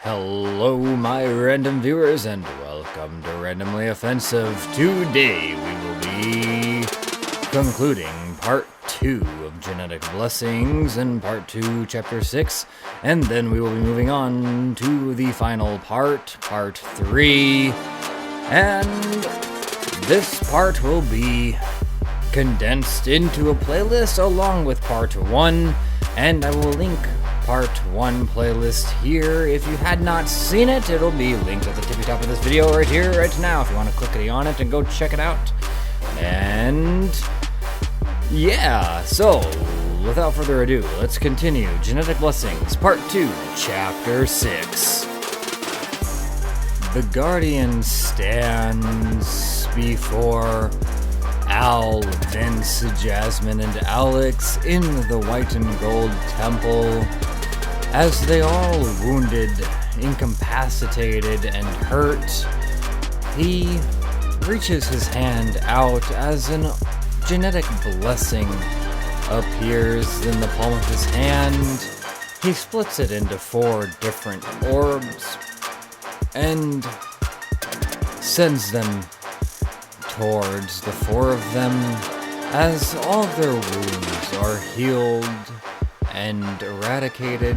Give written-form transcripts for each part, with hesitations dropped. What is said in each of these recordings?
Hello, my random viewers, and welcome to Randomly Offensive. Today we will be concluding Part 2 of Genetic Blessings in Part 2, Chapter 6, and then we will be moving on to the final part, Part 3, and this part will be condensed into a playlist along with Part 1, and I will link Part 1 playlist here. If you had not seen it, it'll be linked at the tippy top of this video right here, right now, if you want to clickety on it and go check it out. And yeah, so without further ado, let's continue. Genetic Blessings, Part 2, Chapter 6. The Guardian stands before Al, Vince, Jasmine, and Alex in the white and gold temple as they all wounded, incapacitated, and hurt. He reaches his hand out as an genetic blessing appears in the palm of his hand. He splits it into 4 different orbs and sends them towards the 4 of them as all of their wounds are healed and eradicated,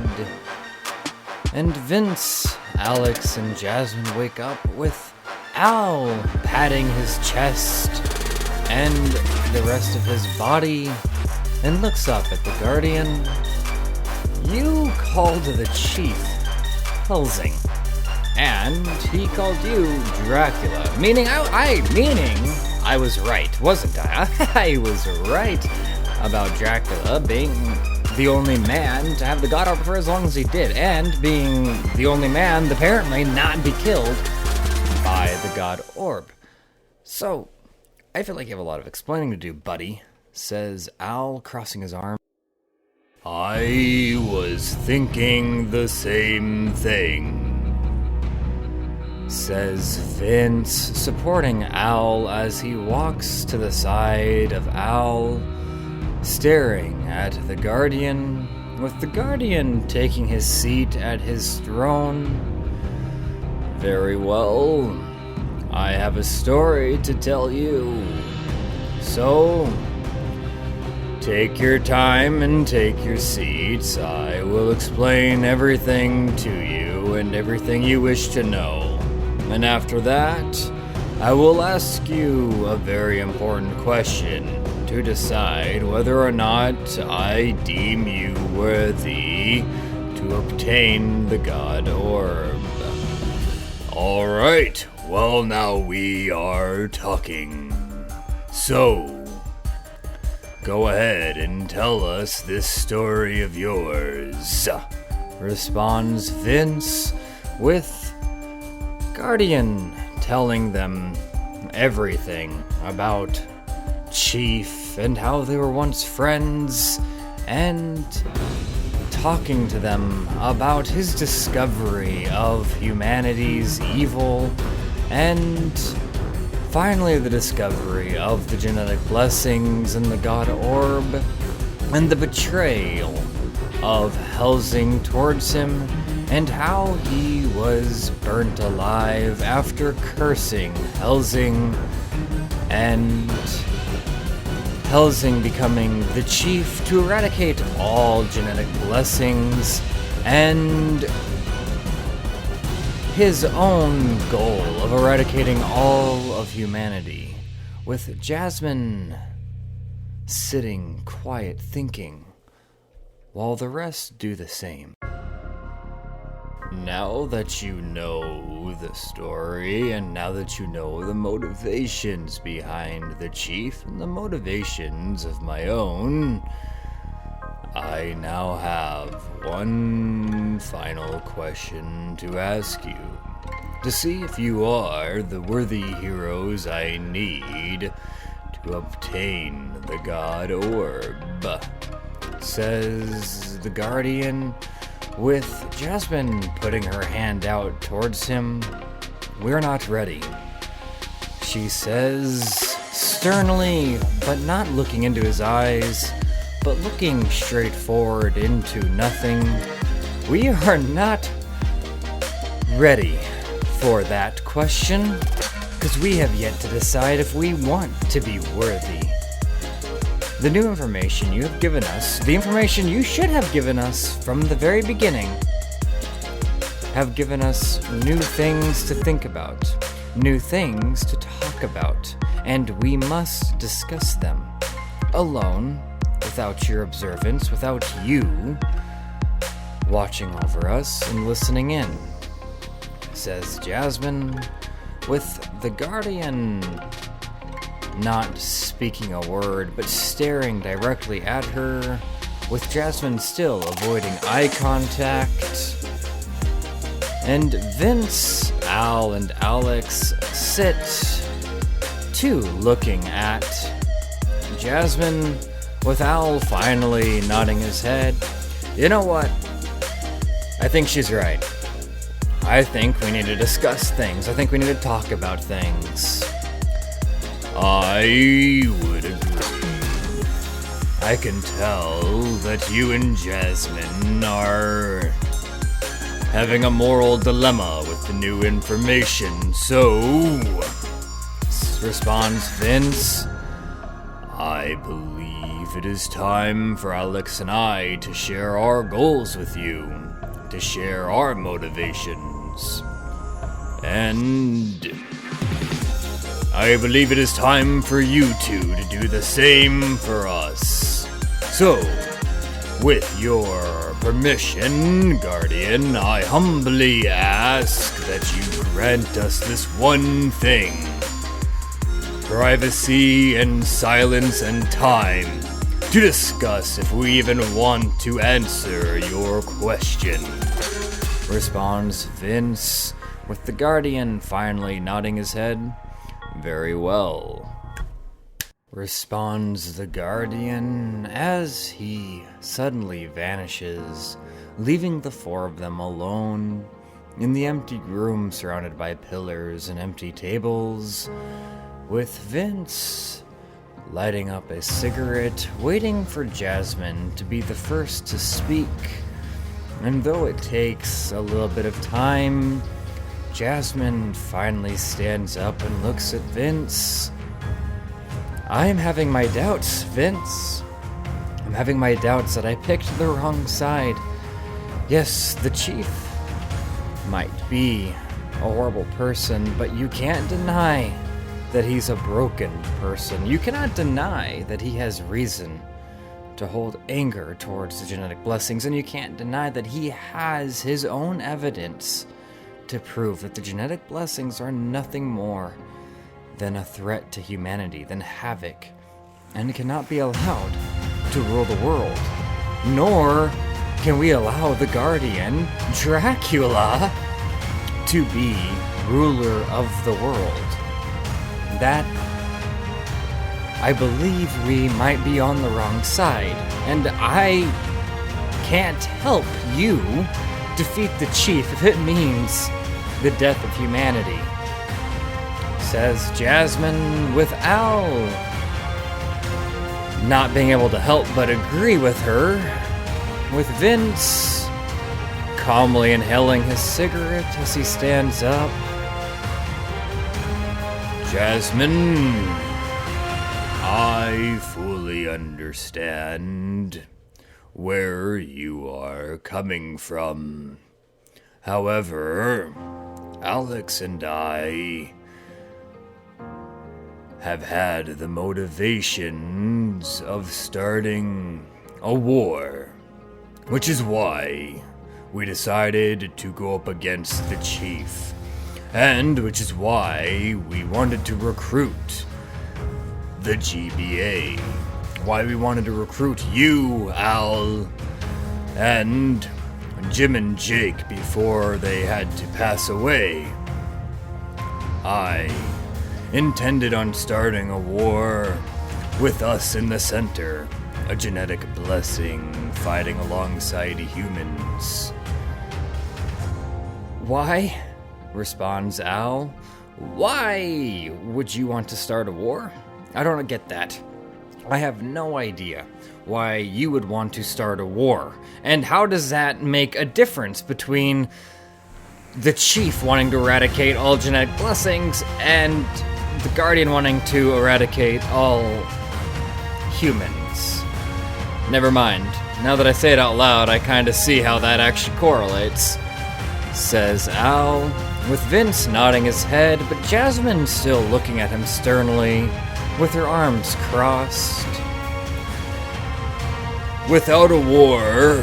and Vince, Alex, and Jasmine wake up with Al patting his chest and the rest of his body and looks up at the Guardian. You called the chief Helsing, and he called you Dracula, meaning I was right, wasn't I? I was right about Dracula being the only man to have the God Orb for as long as he did, and being the only man to apparently not be killed by the God Orb. So, I feel like you have a lot of explaining to do, buddy, says Al, crossing his arms. I was thinking the same thing, says Vince, supporting Al as he walks to the side of Al, staring at the Guardian, with the Guardian taking his seat at his throne. Very well, I have a story to tell you. So, take your time and take your seats. I will explain everything to you and everything you wish to know. And after that, I will ask you a very important question to decide whether or not I deem you worthy to obtain the God Orb. Alright, well now we are talking. So, go ahead and tell us this story of yours, responds Vince, with Guardian telling them everything about Chief and how they were once friends, and talking to them about his discovery of humanity's evil, and finally the discovery of the genetic blessings and the God Orb, and the betrayal of Helsing towards him, and how he was burnt alive after cursing Helsing, and Helsing becoming the chief to eradicate all genetic blessings, and his own goal of eradicating all of humanity, with Jasmine sitting quiet thinking, while the rest do the same. Now that you know the story, and now that you know the motivations behind the chief and the motivations of my own, I now have one final question to ask you, to see if you are the worthy heroes I need to obtain the God Orb, says the Guardian, with Jasmine putting her hand out towards him. We're not ready, she says sternly, but not looking into his eyes, but looking straight forward into nothing. We are not ready for that question? Because we have yet to decide if we want to be worthy. The new information you have given us, the information you should have given us from the very beginning, have given us new things to think about, new things to talk about, and we must discuss them alone, without your observance, without you watching over us and listening in, says Jasmine, with the Guardian not speaking a word, but staring directly at her, with Jasmine still avoiding eye contact. And Vince, Al, and Alex sit, too, looking at Jasmine, with Al finally nodding his head. You know what? I think she's right. I think we need to discuss things. I think we need to talk about things. I would agree. I can tell that you and Jasmine are having a moral dilemma with the new information, so, responds Vince, I believe it is time for Alex and I to share our goals with you, to share our motivations, and I believe it is time for you two to do the same for us. So, with your permission, Guardian, I humbly ask that you grant us this one thing. Privacy and silence and time to discuss if we even want to answer your question. Responds Vince, with the Guardian finally nodding his head. Very well. Responds the Guardian as he suddenly vanishes, leaving the four of them alone in the empty room surrounded by pillars and empty tables, with Vince lighting up a cigarette, waiting for Jasmine to be the first to speak. And though it takes a little bit of time, Jasmine finally stands up and looks at Vince. I'm having my doubts, Vince. I'm having my doubts that I picked the wrong side. Yes, the chief might be a horrible person, but you can't deny that he's a broken person. You cannot deny that he has reason to hold anger towards the genetic blessings, and you can't deny that he has his own evidence to prove that the genetic blessings are nothing more than a threat to humanity, than havoc, and cannot be allowed to rule the world. Nor can we allow the Guardian, Dracula, to be ruler of the world. That, I believe we might be on the wrong side, and I can't help you defeat the chief if it means the death of humanity, says Jasmine, with Al not being able to help but agree with her, with Vince calmly inhaling his cigarette as he stands up. Jasmine, I fully understand where you are coming from. However, Alex and I have had the motivations of starting a war, which is why we decided to go up against the chief, and which is why we wanted to recruit the GBA, why we wanted to recruit you, Al, and Jim and Jake before they had to pass away. I intended on starting a war with us in the center, a genetic blessing fighting alongside humans. Why? Responds Al. Why would you want to start a war? I don't get that. I have no idea why you would want to start a war. And how does that make a difference between the chief wanting to eradicate all genetic blessings, and the guardian wanting to eradicate all humans. Never mind. Now that I say it out loud, I kind of see how that actually correlates, says Al, with Vince nodding his head, but Jasmine still looking at him sternly, with her arms crossed. Without a war,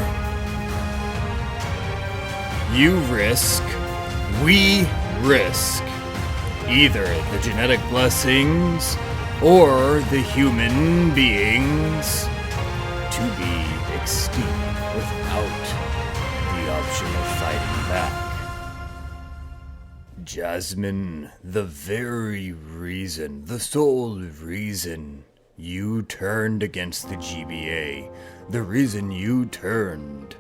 you risk, we risk, either the genetic blessings or the human beings to be extinct without the option of fighting back. Jasmine, the very reason, the sole reason you turned against the GBA, the reason you turned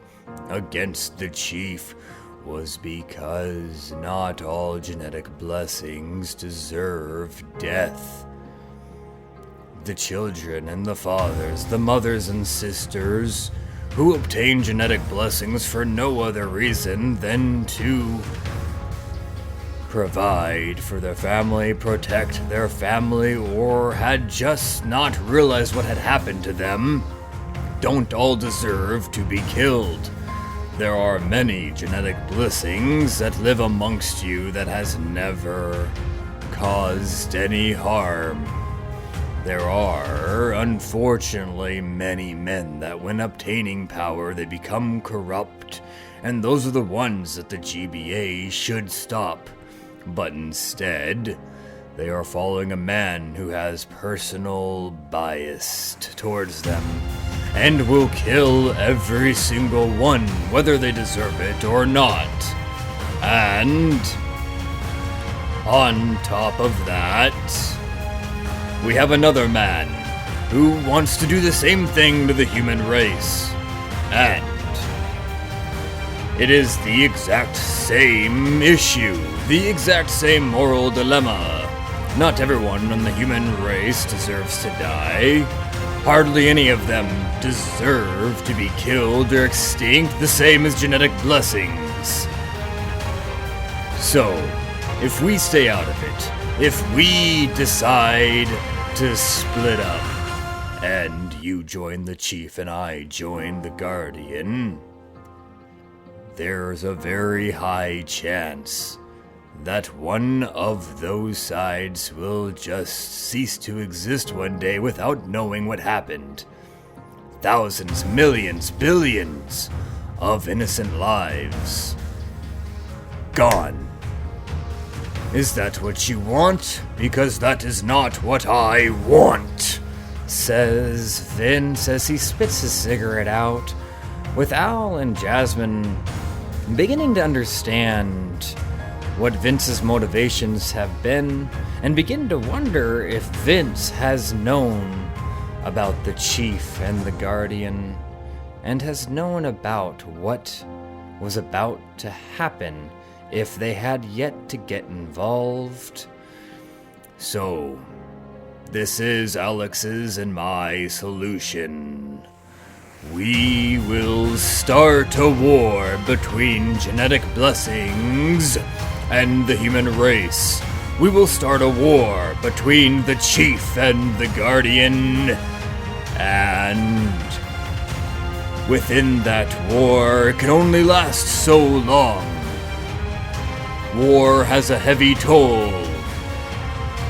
against the chief was because not all genetic blessings deserve death. The children and the fathers, the mothers and sisters, who obtain genetic blessings for no other reason than to provide for their family, protect their family, or had just not realized what had happened to them, don't all deserve to be killed. There are many genetic blessings that live amongst you that has never caused any harm. There are, unfortunately, many men that when obtaining power they become corrupt, and those are the ones that the GBA should stop. But instead, they are following a man who has personal bias towards them, and will kill every single one, whether they deserve it or not. And on top of that, we have another man who wants to do the same thing to the human race. And it is the exact same issue, the exact same moral dilemma. Not everyone in the human race deserves to die. Hardly any of them deserve to be killed or extinct, the same as genetic blessings. So, if we stay out of it, if we decide to split up, and you join the chief and I join the guardian, there's a very high chance that one of those sides will just cease to exist one day without knowing what happened. Thousands, millions, billions of innocent lives gone. Is that what you want? Because that is not what I want, says Vince as he spits his cigarette out, with Al and Jasmine beginning to understand what Vince's motivations have been, and begin to wonder if Vince has known about the chief and the guardian, and has known about what was about to happen if they had yet to get involved. So, this is Alex's and my solution. We will start a war between genetic blessings and the human race. We will start a war between the chief and the guardian, and within that war, it can only last so long. War has a heavy toll.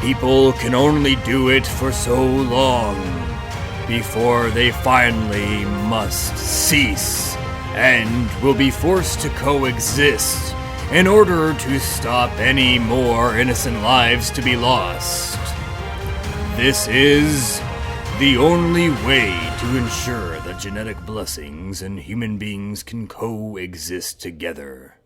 People can only do it for so long before they finally must cease and will be forced to coexist in order to stop any more innocent lives to be lost. This is the only way to ensure that genetic blessings and human beings can coexist together.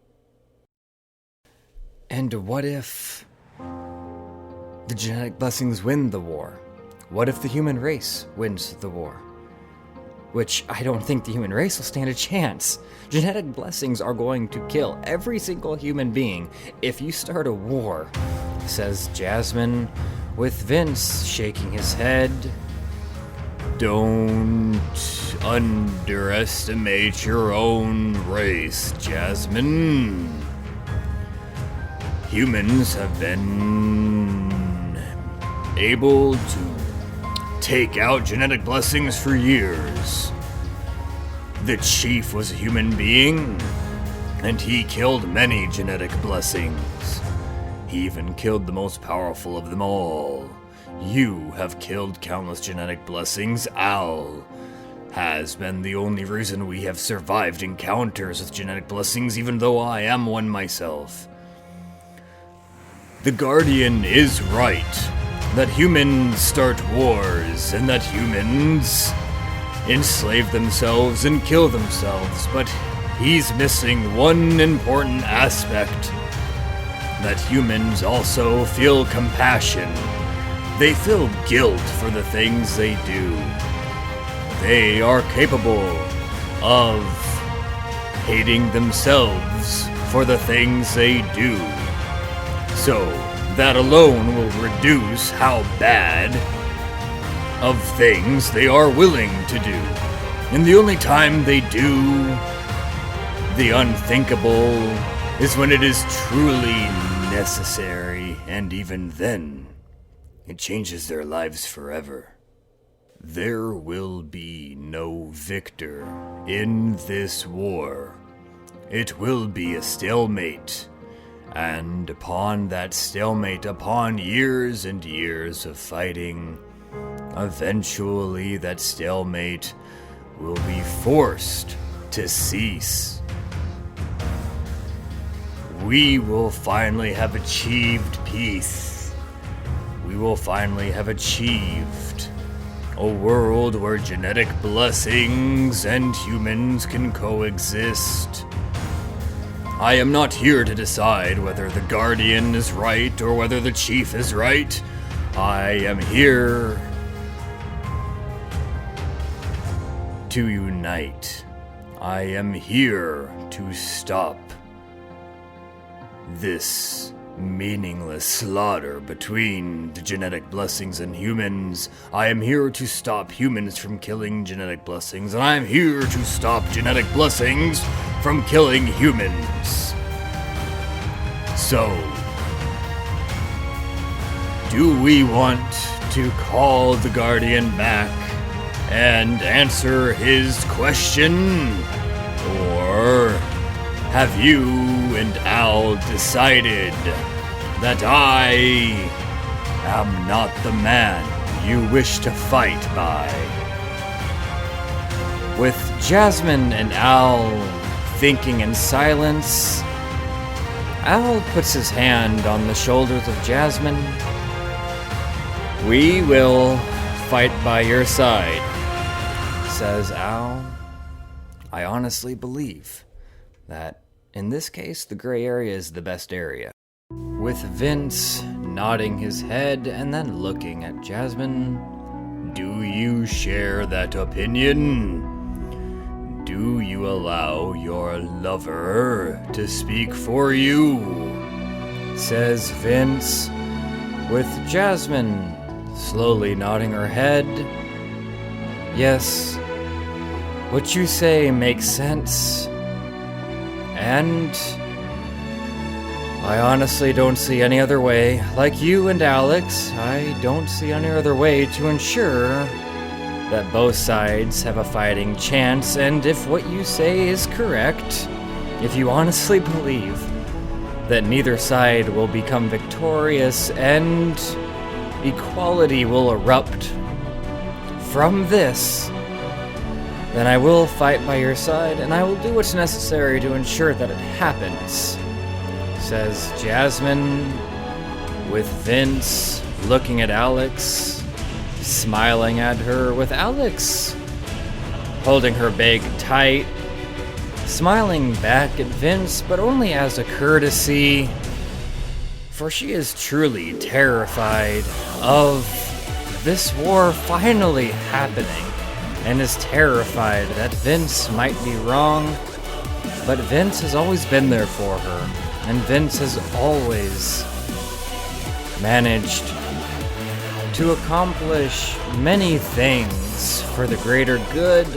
And what if the genetic blessings win the war? What if the human race wins the war? Which I don't think the human race will stand a chance. Genetic blessings are going to kill every single human being if you start a war, says Jasmine, with Vince shaking his head. Don't underestimate your own race, Jasmine. humans have been able to take out genetic blessings for years. The chief was a human being, and he killed many genetic blessings. He even killed the most powerful of them all. You have killed countless genetic blessings. Al has been the only reason we have survived encounters with genetic blessings, even though I am one myself. The Guardian is right that humans start wars and that humans enslave themselves and kill themselves, but he's missing one important aspect: that humans also feel compassion. They feel guilt for the things they do. They are capable of hating themselves for the things they do. So, that alone will reduce how bad of things they are willing to do. And the only time they do the unthinkable is when it is truly necessary, and even then, it changes their lives forever. There will be no victor in this war. It will be a stalemate. And upon that stalemate, upon years and years of fighting, eventually that stalemate will be forced to cease. We will finally have achieved peace. We will finally have achieved a world where genetic blessings and humans can coexist. I am not here to decide whether the Guardian is right or whether the Chief is right. I am here to unite. I am here to stop this meaningless slaughter between the genetic blessings and humans. I am here to stop humans from killing genetic blessings, and I am here to stop genetic blessings from killing humans. So, do we want to call the Guardian back and answer his question? Or have you and Al decided that I am not the man you wish to fight by? With Jasmine and Al thinking in silence, Al puts his hand on the shoulders of Jasmine. "We will fight by your side," says Al. "I honestly believe that in this case, the gray area is the best area." With Vince nodding his head and then looking at Jasmine. Do you share that opinion? Do you allow your lover to speak for you? Says Vince, with Jasmine slowly nodding her head. "Yes, what you say makes sense. And I honestly don't see any other way. Like you and Alex, I don't see any other way to ensure that both sides have a fighting chance, and if what you say is correct, if you honestly believe that neither side will become victorious and equality will erupt from this, then I will fight by your side, and I will do what's necessary to ensure that it happens," says Jasmine, with Vince looking at Alex, smiling at her, with Alex holding her bag tight, smiling back at Vince, but only as a courtesy, for she is truly terrified of this war finally happening, and is terrified that Vince might be wrong, but Vince has always been there for her, and Vince has always managed to accomplish many things for the greater good,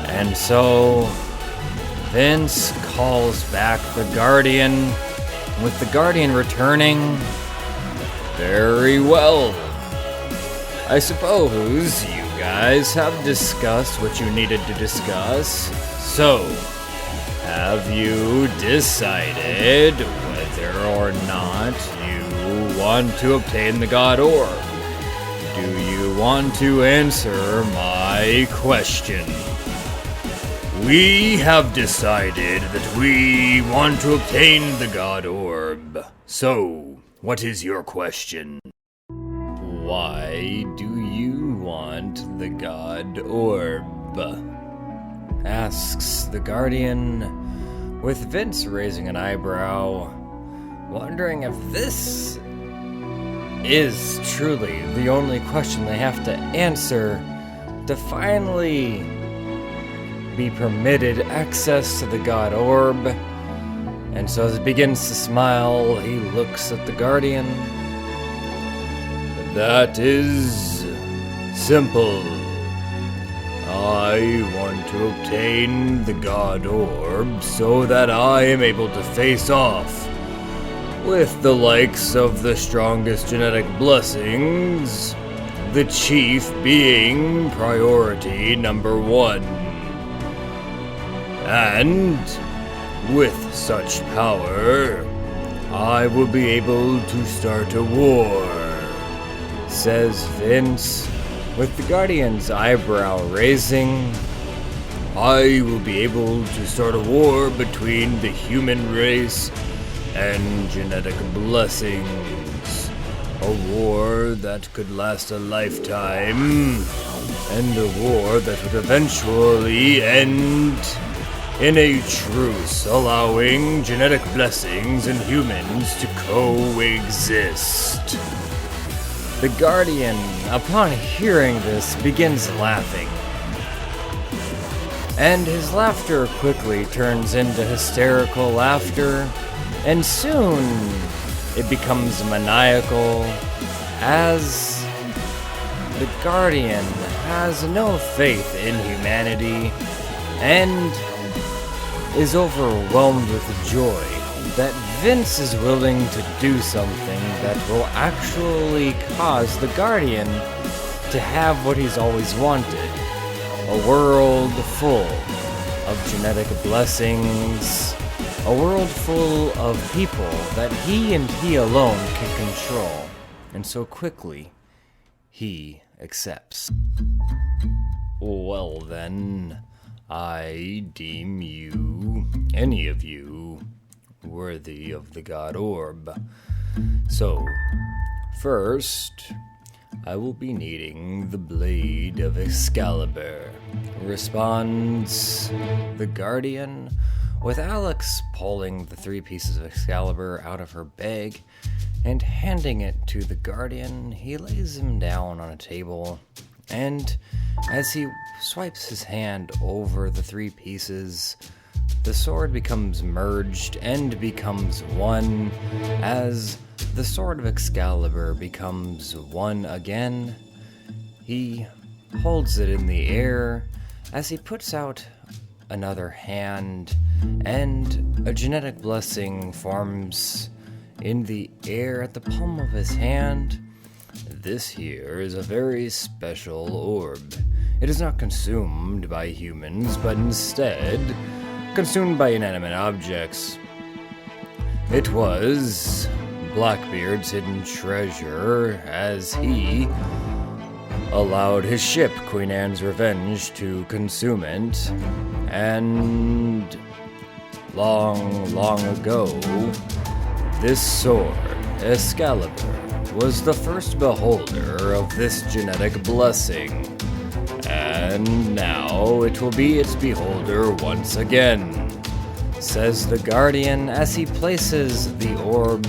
and so Vince calls back the Guardian with the Guardian returning, very well. I suppose you guys have discussed what you needed to discuss. So, have you decided whether or not you want to obtain the God Orb? Do you want to answer my question? We have decided that we want to obtain the God Orb. So, what is your question? Why do you want the God Orb? Asks the Guardian, with Vince raising an eyebrow, wondering if this is truly the only question they have to answer to finally be permitted access to the God Orb. And so as he begins to smile, he looks at the Guardian. That is simple. I want to obtain the God Orb so that I am able to face off with the likes of the strongest genetic blessings, the chief being priority number 1. And with such power, I will be able to start a war, says Vince, with the Guardian's eyebrow raising. I will be able to start a war between the human race and genetic blessings. A war that could last a lifetime, and a war that would eventually end in a truce, allowing genetic blessings and humans to coexist. The Guardian, upon hearing this, begins laughing. And his laughter quickly turns into hysterical laughter, and soon it becomes maniacal, as the Guardian has no faith in humanity and is overwhelmed with joy that Vince is willing to do something that will actually cause the Guardian to have what he's always wanted. A world full of genetic blessings. A world full of people that he and he alone can control. And so quickly, he accepts. Well then, I deem you, any of you, worthy of the God Orb. So, first, I will be needing the Blade of Excalibur. Responds the Guardian, with Alex pulling the 3 pieces of Excalibur out of her bag and handing it to the Guardian. He lays him down on a table, and as he swipes his hand over the 3 pieces, the sword becomes merged and becomes one, as the Sword of Excalibur becomes one again. He holds it in the air as he puts out another hand, and a genetic blessing forms in the air at the palm of his hand. This here is a very special orb. It is not consumed by humans, but instead consumed by inanimate objects. It was Blackbeard's hidden treasure, as he allowed his ship, Queen Anne's Revenge, to consume it. And long, long ago, this sword, Excalibur, was the first beholder of this genetic blessing. And now it will be its beholder once again, says the Guardian as he places the orb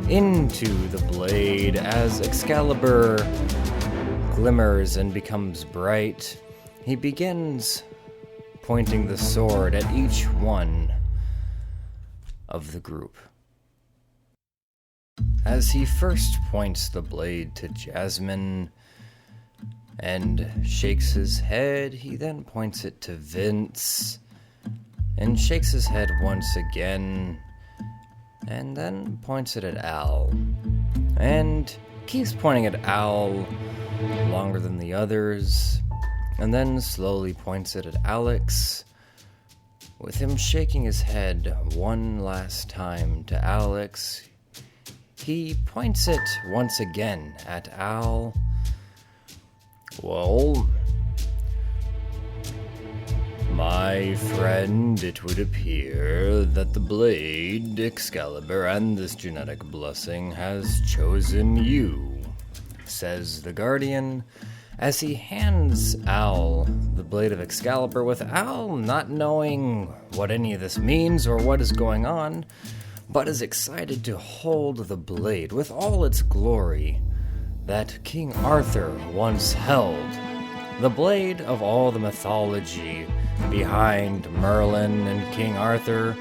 into the blade as Excalibur glimmers and becomes bright. He begins pointing the sword at each one of the group. As he first points the blade to Jasmine and shakes his head, he then points it to Vince and shakes his head once again and then points it at Al, and keeps pointing at Al longer than the others, and then slowly points it at Alex, with him shaking his head one last time to Alex. He points it once again at Al. Well, my friend, it would appear that the Blade, Excalibur, and this genetic blessing has chosen you, says the Guardian, as he hands Al the Blade of Excalibur, with Al not knowing what any of this means or what is going on, but is excited to hold the blade with all its glory that King Arthur once held. The blade of all the mythology behind Merlin and King Arthur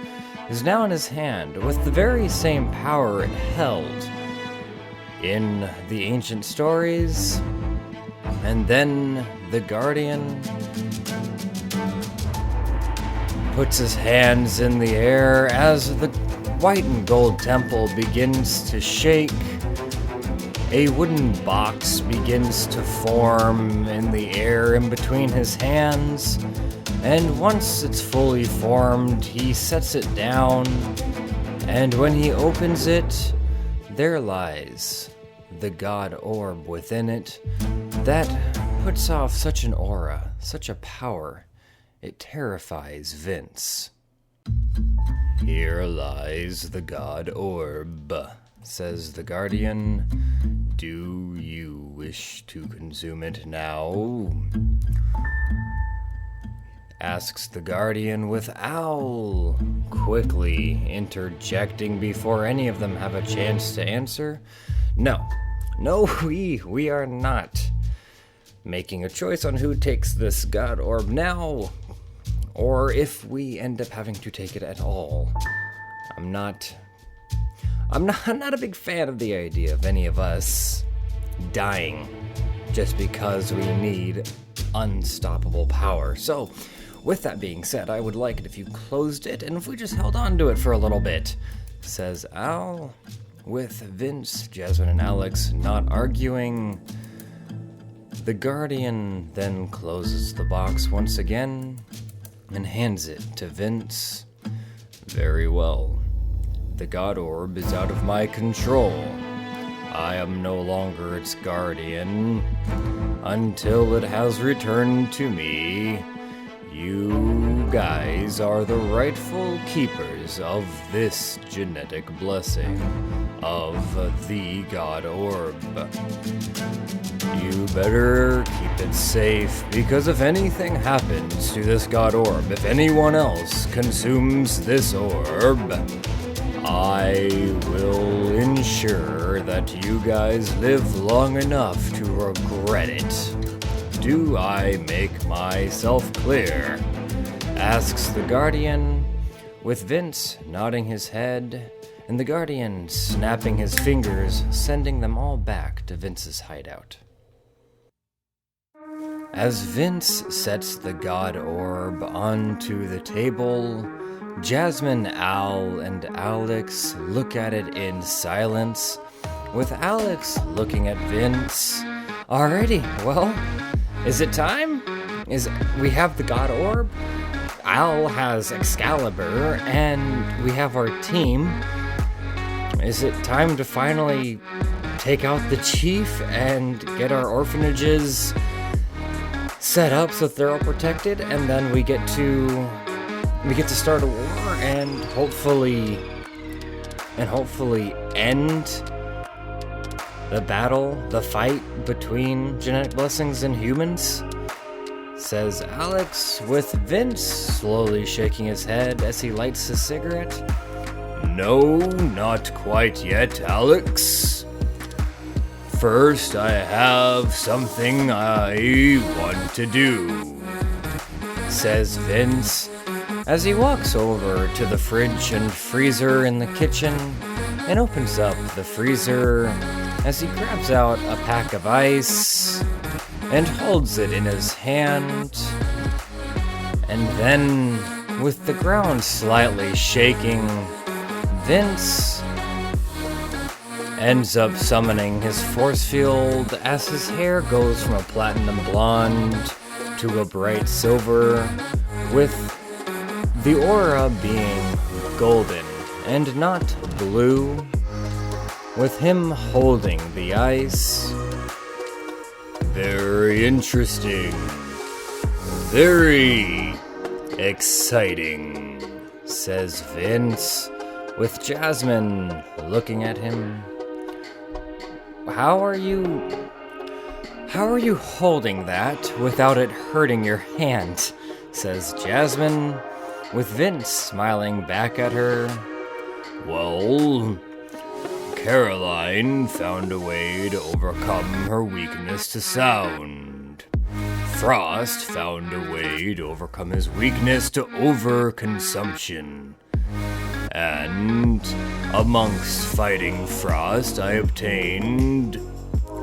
is now in his hand, with the very same power it held in the ancient stories. And then the Guardian puts his hands in the air as the white and gold temple begins to shake. A wooden box begins to form in the air in between his hands, and once it's fully formed, he sets it down, and when he opens it, there lies the God Orb within it that puts off such an aura, such a power, it terrifies Vince. Here lies the God Orb, says the Guardian. Do you wish to consume it now? Asks the Guardian, with Owl quickly interjecting before any of them have a chance to answer. No, we are not making a choice on who takes this God Orb now, or if we end up having to take it at all. I'm not a big fan of the idea of any of us dying just because we need unstoppable power. So, with that being said, I would like it if you closed it and if we just held on to it for a little bit, says Al, with Vince, Jasmine, and Alex not arguing. The Guardian then closes the box once again and hands it to Vince. Very well. The God Orb is out of my control. I am no longer its guardian until it has returned to me. You guys are the rightful keepers of this genetic blessing of the God Orb. You better keep it safe, because if anything happens to this God Orb, if anyone else consumes this orb, I will ensure that you guys live long enough to regret it. Do I make myself clear? Asks the Guardian, with Vince nodding his head, and the Guardian snapping his fingers, sending them all back to Vince's hideout. As Vince sets the God Orb onto the table, Jasmine, Al, and Alex look at it in silence, with Alex looking at Vince. Alrighty, well, is it time? We have the God Orb, Al has Excalibur, and we have our team. Is it time to finally take out the chief and get our orphanages set up so that they're all protected, and then we get to start a war and hopefully end the battle, the fight between genetic blessings and humans? Says Alex, with Vince slowly shaking his head as he lights a cigarette. No, not quite yet, Alex. First, I have something I want to do, says Vince, as he walks over to the fridge and freezer in the kitchen and opens up the freezer as he grabs out a pack of ice and holds it in his hand. And then, with the ground slightly shaking, Vince ends up summoning his force field as his hair goes from a platinum blonde to a bright silver, with the aura being golden and not blue, with him holding the ice. Very interesting. Very exciting, says Vince, with Jasmine looking at him. How are you holding that without it hurting your hand? Says Jasmine, with Vince smiling back at her. Well, Caroline found a way to overcome her weakness to sound. Frost found a way to overcome his weakness to overconsumption. And amongst fighting Frost, I obtained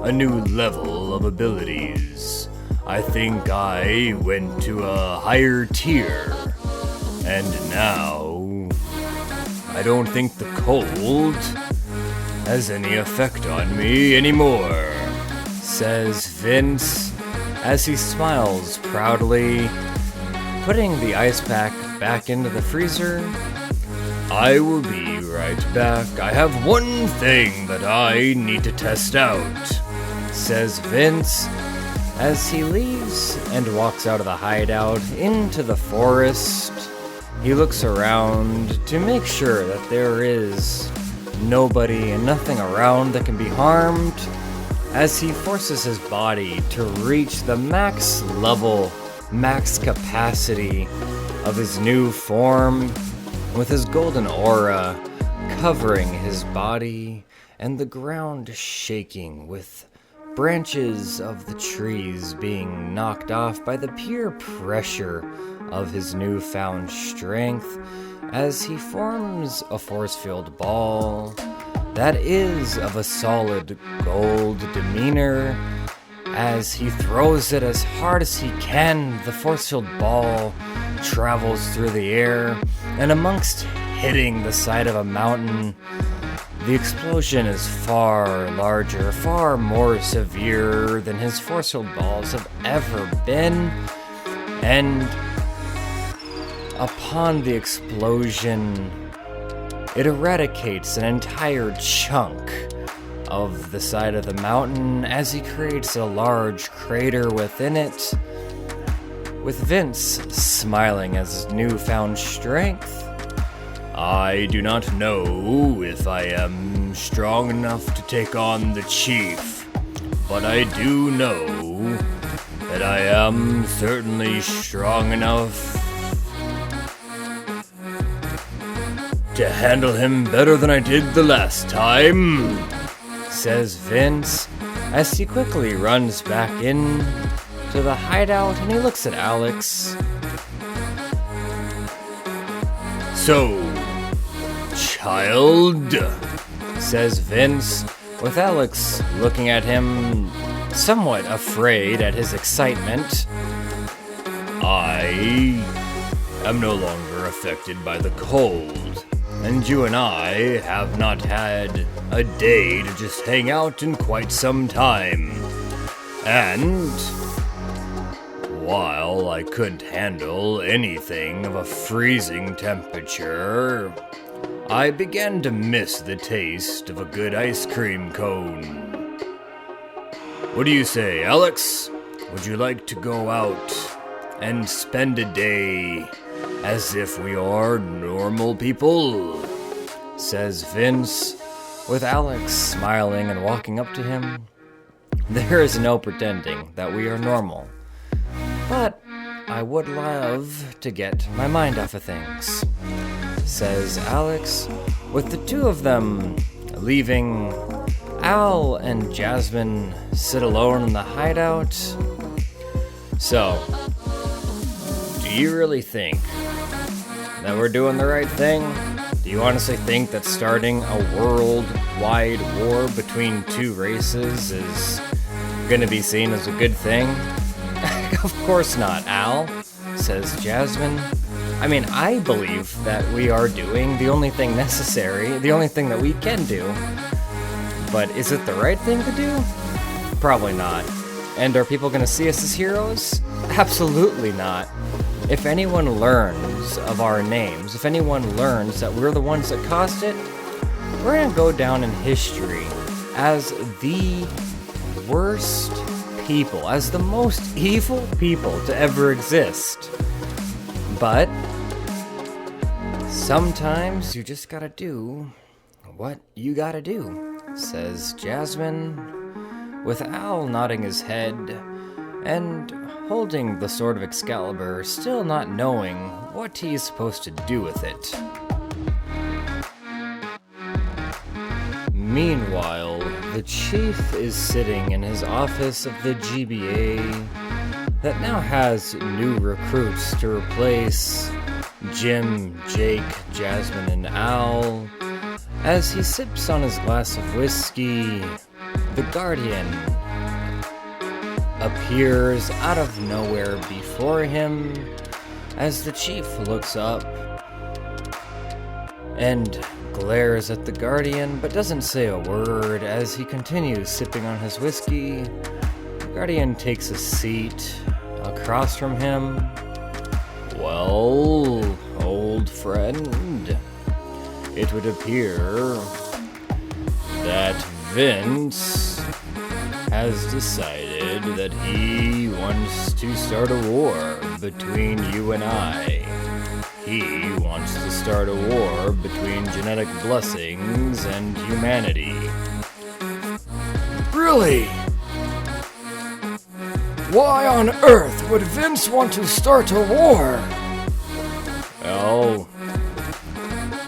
a new level of abilities. I think I went to a higher tier. And now, I don't think the cold has any effect on me anymore, says Vince as he smiles proudly, putting the ice pack back into the freezer. I will be right back. I have one thing that I need to test out, says Vince as he leaves and walks out of the hideout into the forest. He looks around to make sure that there is nobody and nothing around that can be harmed, as he forces his body to reach the max level, max capacity of his new form, with his golden aura covering his body and the ground shaking, with branches of the trees being knocked off by the pure pressure of his newfound strength, as he forms a force field ball that is of a solid gold demeanor. As he throws it as hard as he can, the force field ball travels through the air, and amongst hitting the side of a mountain, the explosion is far larger, far more severe than his force field balls have ever been, and upon the explosion, it eradicates an entire chunk of the side of the mountain as he creates a large crater within it, with Vince smiling at his newfound strength. I do not know if I am strong enough to take on the chief, but I do know that I am certainly strong enough to handle him better than I did the last time, says Vince as he quickly runs back in to the hideout and he looks at Alex. So, child, says Vince, with Alex looking at him somewhat afraid at his excitement. I am no longer affected by the cold, and you and I have not had a day to just hang out in quite some time. And while I couldn't handle anything of a freezing temperature, I began to miss the taste of a good ice cream cone. What do you say, Alex? Would you like to go out and spend a day as if we are normal people? Says Vince, with Alex smiling and walking up to him. There is no pretending that we are normal, but I would love to get my mind off of things, says Alex, with the two of them leaving. Al and Jasmine sit alone in the hideout. So, do you really think that we're doing the right thing? Do you honestly think that starting a worldwide war between two races is going to be seen as a good thing? Of course not, Al, says Jasmine. I mean, I believe that we are doing the only thing necessary, the only thing that we can do. But is it the right thing to do? Probably not. And are people going to see us as heroes? Absolutely not. If anyone learns of our names, if anyone learns that we're the ones that caused it, we're going to go down in history as the worst people, as the most evil people to ever exist. But sometimes you just gotta do what you gotta do, says Jasmine, with Al nodding his head and holding the Sword of Excalibur, still not knowing what he's supposed to do with it. Meanwhile, the chief is sitting in his office of the GBA that now has new recruits to replace Jim, Jake, Jasmine, and Al. As he sips on his glass of whiskey, the Guardian appears out of nowhere before him as the chief looks up and glares at the Guardian, but doesn't say a word as he continues sipping on his whiskey. The Guardian takes a seat across from him. Well, old friend, it would appear that Vince has decided that he wants to start a war between you and I. He wants to start a war between genetic blessings and humanity. Really? Why on earth would Vince want to start a war? Well,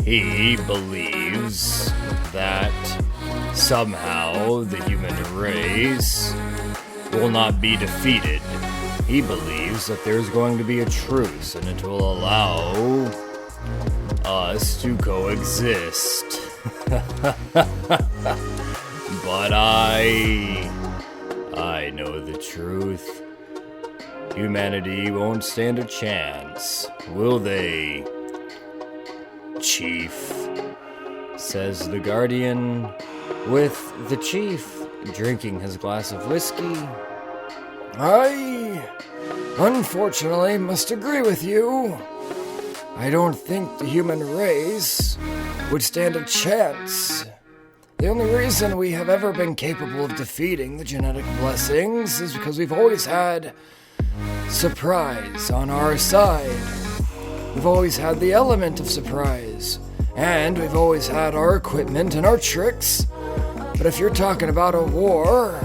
he believes that somehow the human race will not be defeated. He believes that there's going to be a truce and it will allow us to coexist. But I know the truth. Humanity won't stand a chance, will they, Chief? Says the Guardian, with the Chief drinking his glass of whiskey. I, unfortunately, must agree with you. I don't think the human race would stand a chance. The only reason we have ever been capable of defeating the genetic blessings is because we've always had surprise on our side. We've always had the element of surprise, and we've always had our equipment and our tricks. But if you're talking about a war,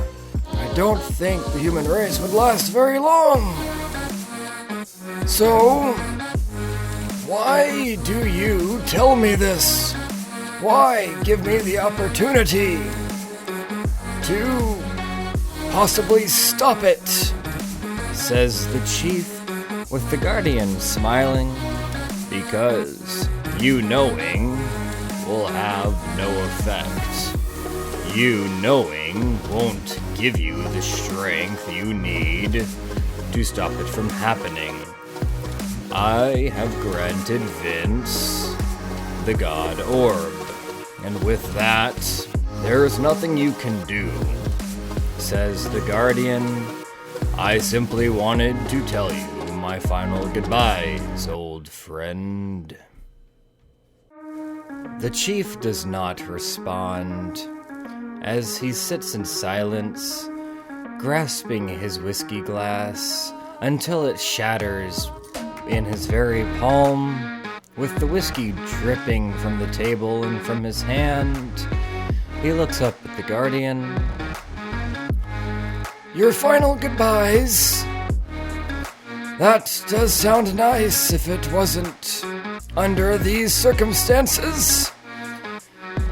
I don't think the human race would last very long. So, why do you tell me this? Why give me the opportunity to possibly stop it? Says the Chief, with the Guardian smiling, because you knowing will have no effect. You knowing won't give you the strength you need to stop it from happening. I have granted Vince the God Orb, and with that, there is nothing you can do. Says the Guardian, I simply wanted to tell you my final goodbyes, old friend. The Chief does not respond as he sits in silence, grasping his whiskey glass until it shatters in his very palm, with the whiskey dripping from the table and from his hand. He looks up at the Guardian. Your final goodbyes? That does sound nice if it wasn't under these circumstances.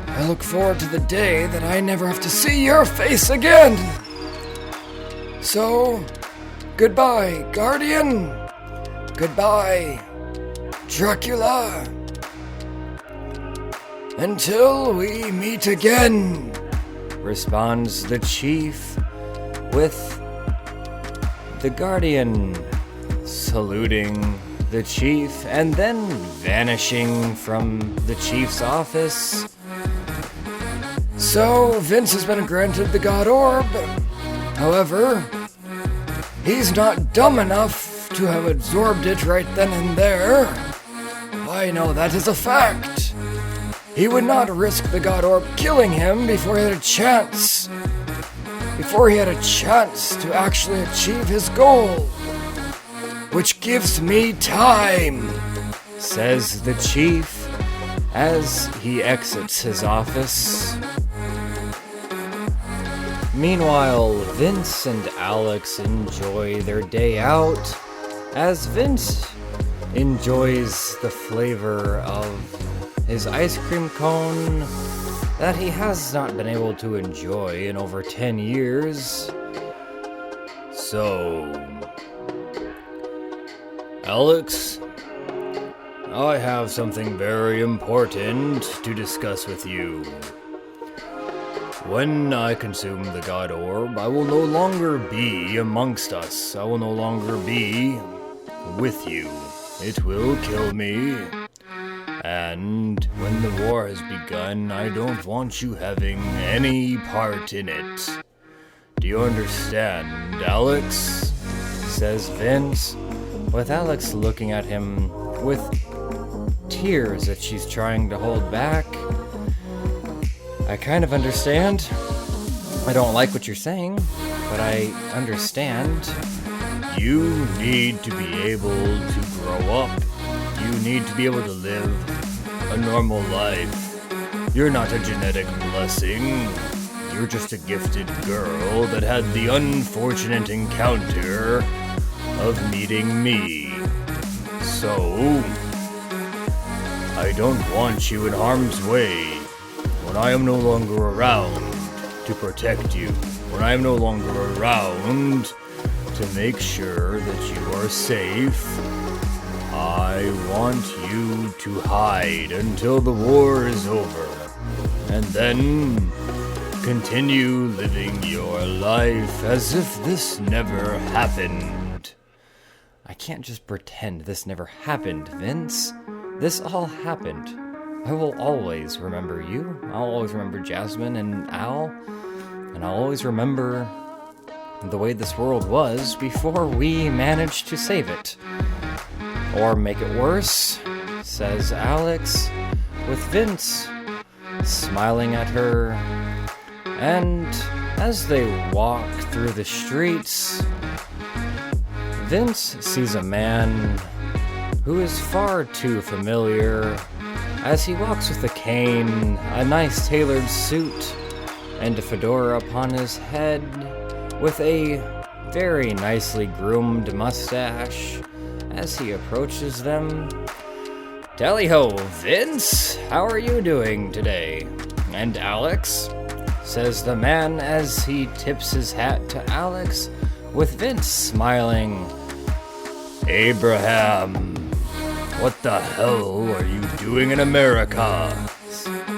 I look forward to the day that I never have to see your face again. So, goodbye, Guardian. Goodbye, Dracula. Until we meet again, responds the Chief, with the Guardian saluting the Chief and then vanishing from the Chief's office. So, Vince has been granted the God Orb. However, he's not dumb enough to have absorbed it right then and there. I know that is a fact. He would not risk the God Orb killing him before he had a chance. Before he had a chance to actually achieve his goal. Which gives me time, says the chief as he exits his office. Meanwhile, Vince and Alex enjoy their day out as Vince enjoys the flavor of his ice cream cone that he has not been able to enjoy in over 10 years. So, Alex, I have something very important to discuss with you. When I consume the God Orb, I will no longer be amongst us. I will no longer be with you. It will kill me. And when the war has begun, I don't want you having any part in it. Do you understand, Alex? Says Vince, with Alex looking at him with tears that she's trying to hold back. I kind of understand. I don't like what you're saying, but I understand. You need to be able to grow up. You need to be able to live a normal life. You're not a genetic blessing. You're just a gifted girl that had the unfortunate encounter of meeting me. So, I don't want you in harm's way. When I am no longer around to protect you, when I am no longer around to make sure that you are safe, I want you to hide until the war is over, and then continue living your life as if this never happened. I can't just pretend this never happened, Vince. This all happened. I will always remember you. I'll always remember Jasmine and Al. And I'll always remember the way this world was before we managed to save it. Or make it worse, says Alex, with Vince smiling at her. And as they walk through the streets, Vince sees a man who is far too familiar as he walks with a cane, a nice tailored suit, and a fedora upon his head, with a very nicely groomed mustache as he approaches them. Tally-ho, Vince! How are you doing today? And Alex? Says the man as he tips his hat to Alex, with Vince smiling. Abraham, what the hell are you doing in America?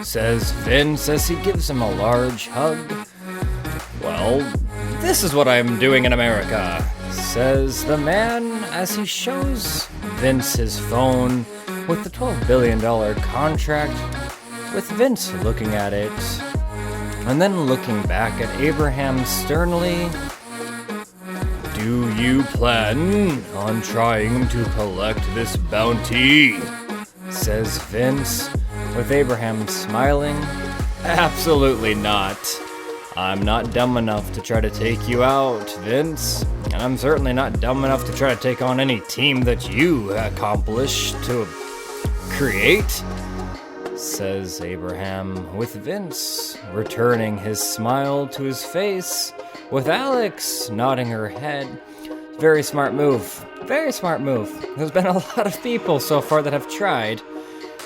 Says Vince as he gives him a large hug. Well, this is what I'm doing in America, says the man as he shows Vince his phone with the $12 billion contract, with Vince looking at it, and then looking back at Abraham sternly. Do you plan on trying to collect this bounty? Says Vince, with Abraham smiling. Absolutely not. I'm not dumb enough to try to take you out, Vince. And I'm certainly not dumb enough to try to take on any team that you accomplished to create. Says Abraham, with Vince returning his smile to his face, with Alex nodding her head. Very smart move. Very smart move. There's been a lot of people so far that have tried.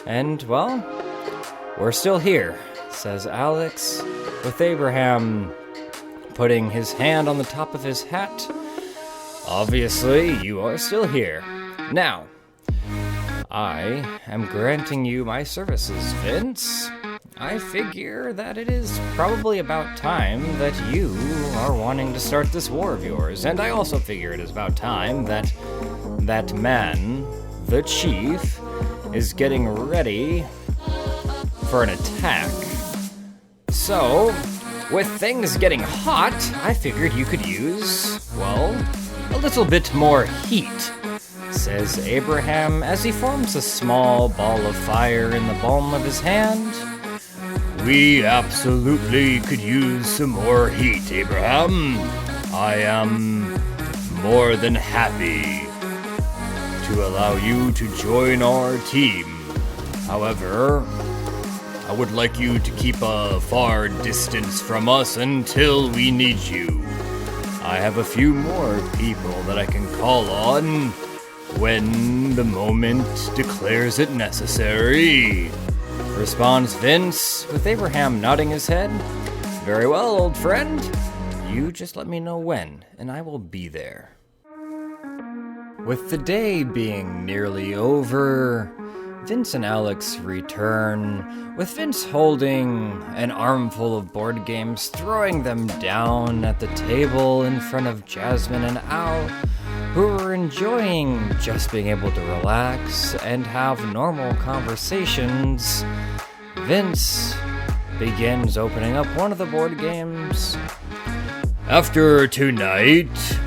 And, well, we're still here, says Alex, with Abraham putting his hand on the top of his hat. Obviously, you are still here. Now, I am granting you my services, Vince. I figure that it is probably about time that you are wanting to start this war of yours. And I also figure it is about time that that man, the chief, is getting ready for an attack. So, with things getting hot, I figured you could use, well, a little bit more heat, says Abraham as he forms a small ball of fire in the palm of his hand. We absolutely could use some more heat, Abraham. I am more than happy to allow you to join our team. However, I would like you to keep a far distance from us until we need you. I have a few more people that I can call on when the moment declares it necessary, responds Vince, with Abraham nodding his head. Very well, old friend. You just let me know when, and I will be there. With the day being nearly over, Vince and Alex return, with Vince holding an armful of board games, throwing them down at the table in front of Jasmine and Al, who are enjoying just being able to relax and have normal conversations. Vince begins opening up one of the board games. After tonight,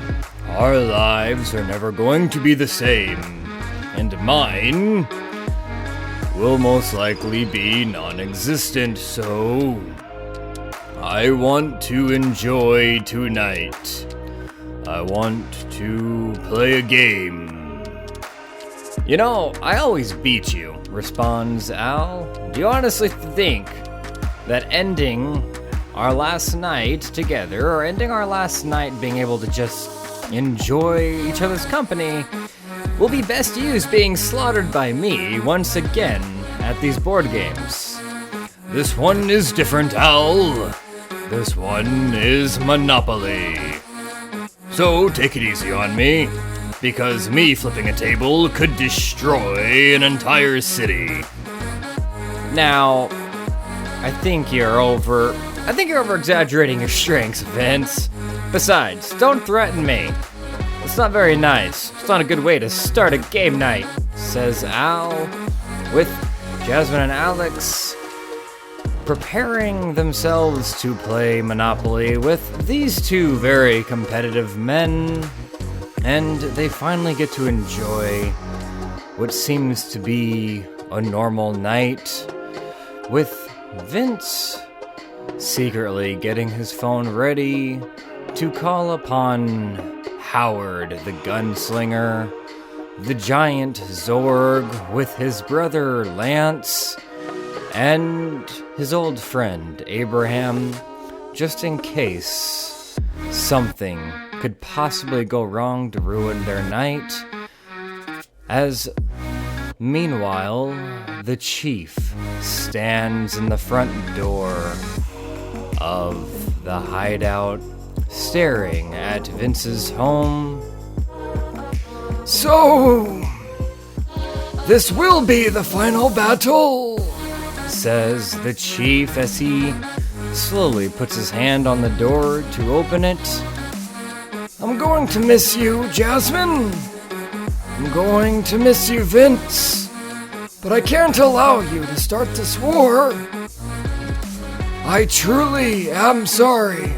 our lives are never going to be the same, and mine will most likely be non-existent, so I want to enjoy tonight. I want to play a game. You know, I always beat you, responds Al. Do you honestly think that ending our last night together, or ending our last night being able to just enjoy each other's company, will be best used being slaughtered by me once again at these board games? This one is different, Al. This one is Monopoly. So take it easy on me, because me flipping a table could destroy an entire city. Now, I think you're over-exaggerating your strengths, Vince. Besides, don't threaten me. It's not very nice. It's not a good way to start a game night, says Al, with Jasmine and Alex preparing themselves to play Monopoly with these two very competitive men, and they finally get to enjoy what seems to be a normal night, with Vince secretly getting his phone ready to call upon Howard the Gunslinger, the giant Zorg with his brother Lance, and his old friend Abraham, just in case something could possibly go wrong to ruin their night. As meanwhile, the chief stands in the front door of the hideout, staring at Vince's home. So, this will be the final battle, says the chief as he slowly puts his hand on the door to open it. I'm going to miss you, Jasmine. I'm going to miss you, Vince. But I can't allow you to start this war. I truly am sorry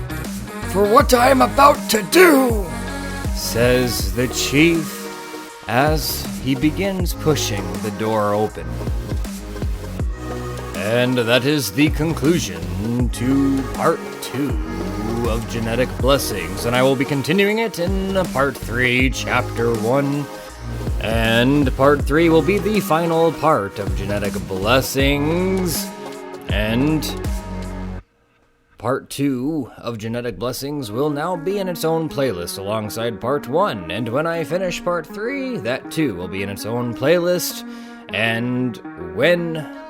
for what I am about to do, says the chief as he begins pushing the door open. And that is the conclusion to part 2 of Genetic Blessings, and I will be continuing it in part 3, chapter 1, and part 3 will be the final part of Genetic Blessings, and part 2 of Genetic Blessings will now be in its own playlist alongside part 1, and when I finish part 3, that too will be in its own playlist, and when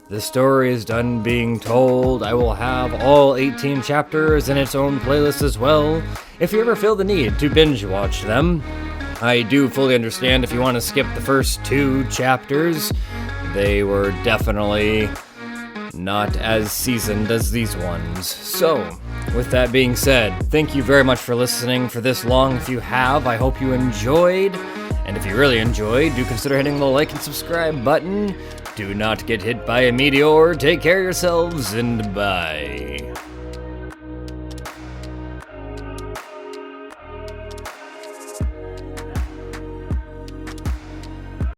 the story is done being told, I will have all 18 chapters in its own playlist as well, if you ever feel the need to binge watch them. I do fully understand if you want to skip the first 2 chapters. They were definitely not as seasoned as these ones. So, with that being said, thank you very much for listening for this long. If you have, I hope you enjoyed. And if you really enjoyed, do consider hitting the like and subscribe button. Do not get hit by a meteor. Take care of yourselves, and bye.